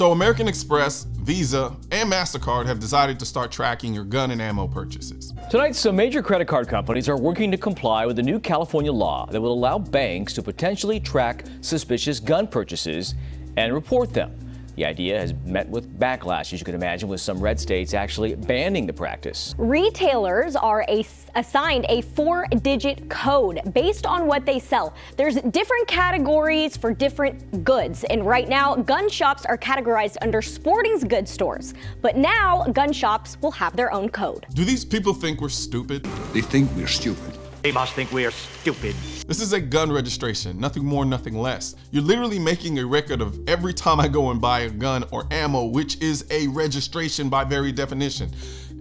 So American Express, Visa, and Mastercard have decided to start tracking your gun and ammo purchases. Tonight, some major credit card companies are working to comply with a new California law that will allow banks to potentially track suspicious gun purchases and report them. The idea has met with backlash, as you can imagine, with some red states actually banning the practice. Retailers are assigned a 4-digit code based on what they sell. There's different categories for different goods, and right now, gun shops are categorized under sporting goods stores. But now, gun shops will have their own code. Do these people think we're stupid? They think we're stupid. They must think we are stupid. This is a gun registration, nothing more, nothing less. You're literally making a record of every time I go and buy a gun or ammo, which is a registration by very definition.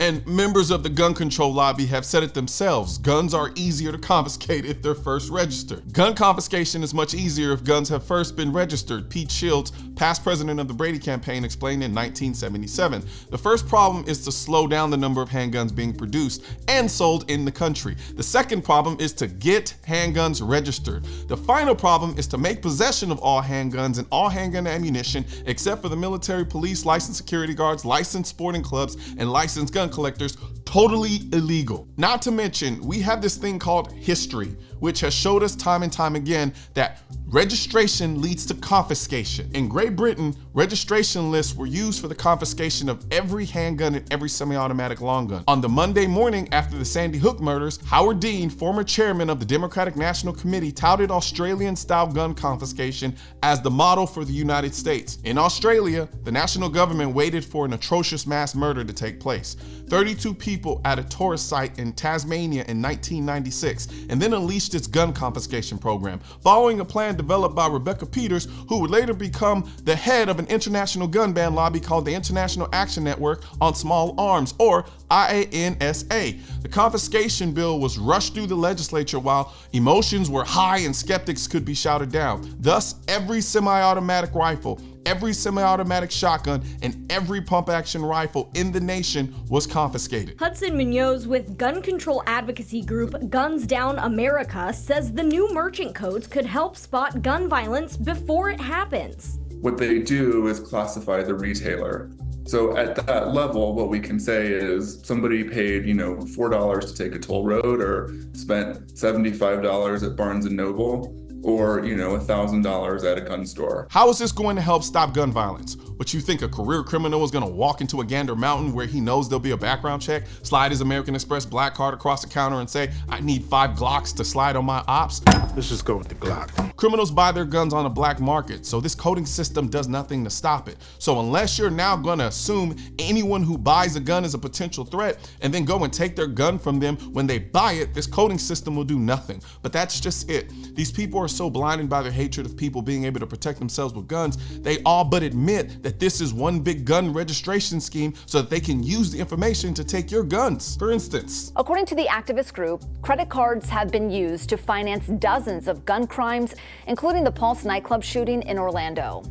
And members of the gun control lobby have said it themselves. Guns are easier to confiscate if they're first registered. Gun confiscation is much easier if guns have first been registered. Pete Shields, past president of the Brady campaign, explained in 1977. The first problem is to slow down the number of handguns being produced and sold in the country. The second problem is to get handguns registered. The final problem is to make possession of all handguns and all handgun ammunition, except for the military, police, licensed security guards, licensed sporting clubs, and licensed gun collectors, totally illegal. Not to mention, we have this thing called history, which has showed us time and time again that registration leads to confiscation. In Great Britain, registration lists were used for the confiscation of every handgun and every semi-automatic long gun. On the Monday morning after the Sandy Hook murders, Howard Dean, former chairman of the Democratic National Committee, touted Australian-style gun confiscation as the model for the United States. In Australia, the national government waited for an atrocious mass murder to take place. 32 people at a tourist site in Tasmania in 1996, and then unleashed its gun confiscation program, following a plan developed by Rebecca Peters, who would later become the head of an international gun ban lobby called the International Action Network on Small Arms, or IANSA. The confiscation bill was rushed through the legislature while emotions were high and skeptics could be shouted down. Thus, every semi-automatic rifle, every semi-automatic shotgun, and every pump-action rifle in the nation was confiscated. Hudson Munoz with gun control advocacy group Guns Down America says the new merchant codes could help spot gun violence before it happens. What they do is classify the retailer. So at that level, what we can say is somebody paid, $4 to take a toll road, or spent $75 at Barnes & Noble, or, $1,000 at a gun store. How is this going to help stop gun violence? What, you think a career criminal is going to walk into a Gander Mountain where he knows there'll be a background check, slide his American Express black card across the counter and say, I need 5 Glocks to slide on my ops? Let's just go with the Glock. Criminals buy their guns on the black market, so this coding system does nothing to stop it. So unless you're now gonna assume anyone who buys a gun is a potential threat and then go and take their gun from them when they buy it, this coding system will do nothing. But that's just it. These people are so blinded by their hatred of people being able to protect themselves with guns, they all but admit that this is one big gun registration scheme so that they can use the information to take your guns. For instance, according to the activist group, credit cards have been used to finance dozens of gun crimes, including the Pulse nightclub shooting in Orlando.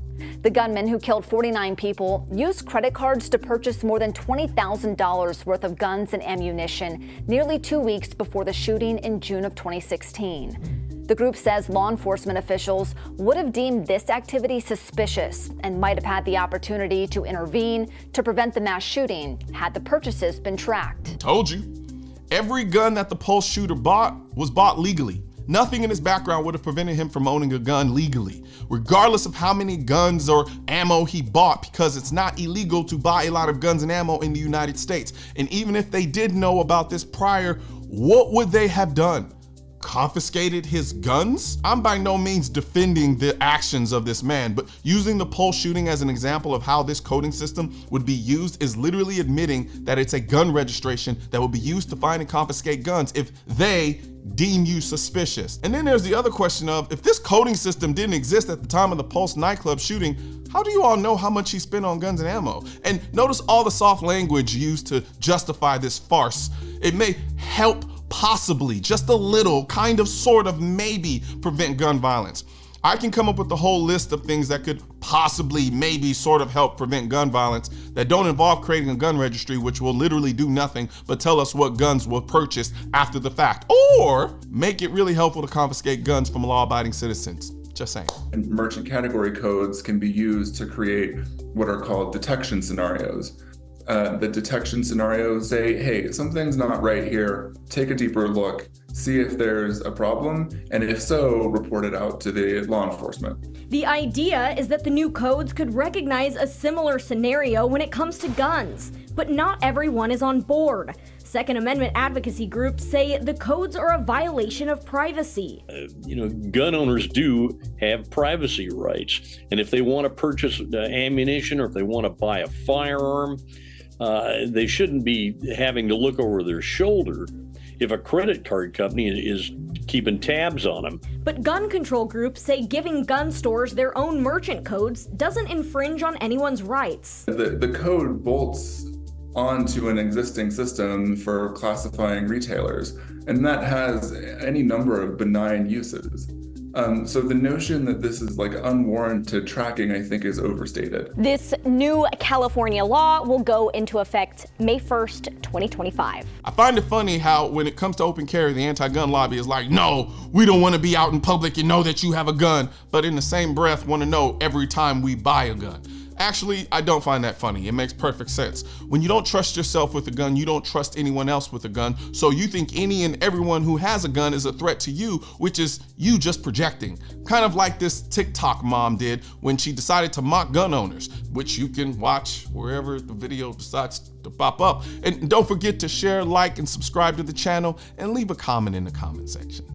The gunman who killed 49 people used credit cards to purchase more than $20,000 worth of guns and ammunition nearly 2 weeks before the shooting in June of 2016. The group says law enforcement officials would have deemed this activity suspicious and might have had the opportunity to intervene to prevent the mass shooting had the purchases been tracked. Told you. Every gun that the Pulse shooter bought was bought legally. Nothing in his background would have prevented him from owning a gun legally, regardless of how many guns or ammo he bought, because it's not illegal to buy a lot of guns and ammo in the United States. And even if they did know about this prior, what would they have done? Confiscated his guns? I'm by no means defending the actions of this man, but using the Pulse shooting as an example of how this coding system would be used is literally admitting that it's a gun registration that will be used to find and confiscate guns if they deem you suspicious. And then there's the other question of, if this coding system didn't exist at the time of the Pulse nightclub shooting, how do you all know how much he spent on guns and ammo? And notice all the soft language used to justify this farce. It may help possibly, just a little, kind of, sort of, maybe prevent gun violence. I can come up with a whole list of things that could possibly, maybe, sort of help prevent gun violence that don't involve creating a gun registry, which will literally do nothing but tell us what guns were purchased after the fact, or make it really helpful to confiscate guns from law-abiding citizens. Just saying. And merchant category codes can be used to create what are called detection scenarios. The detection scenarios say, hey, something's not right here. Take a deeper look, see if there's a problem, and if so, report it out to the law enforcement. The idea is that the new codes could recognize a similar scenario when it comes to guns, but not everyone is on board. Second Amendment advocacy groups say the codes are a violation of privacy. Gun owners do have privacy rights. And if they want to purchase ammunition or if they want to buy a firearm, they shouldn't be having to look over their shoulder if a credit card company is keeping tabs on them. But gun control groups say giving gun stores their own merchant codes doesn't infringe on anyone's rights. The code bolts onto an existing system for classifying retailers, and that has any number of benign uses. So the notion that this is like unwarranted tracking, I think, is overstated. This new California law will go into effect May 1st, 2025. I find it funny how when it comes to open carry, the anti-gun lobby is like, no, we don't want to be out in public and know that you have a gun, but in the same breath want to know every time we buy a gun. Actually, I don't find that funny. It makes perfect sense. When you don't trust yourself with a gun, you don't trust anyone else with a gun, so you think any and everyone who has a gun is a threat to you, which is you just projecting. Kind of like this TikTok mom did when she decided to mock gun owners, which you can watch wherever the video decides to pop up. And don't forget to share, like, and subscribe to the channel, and leave a comment in the comment section.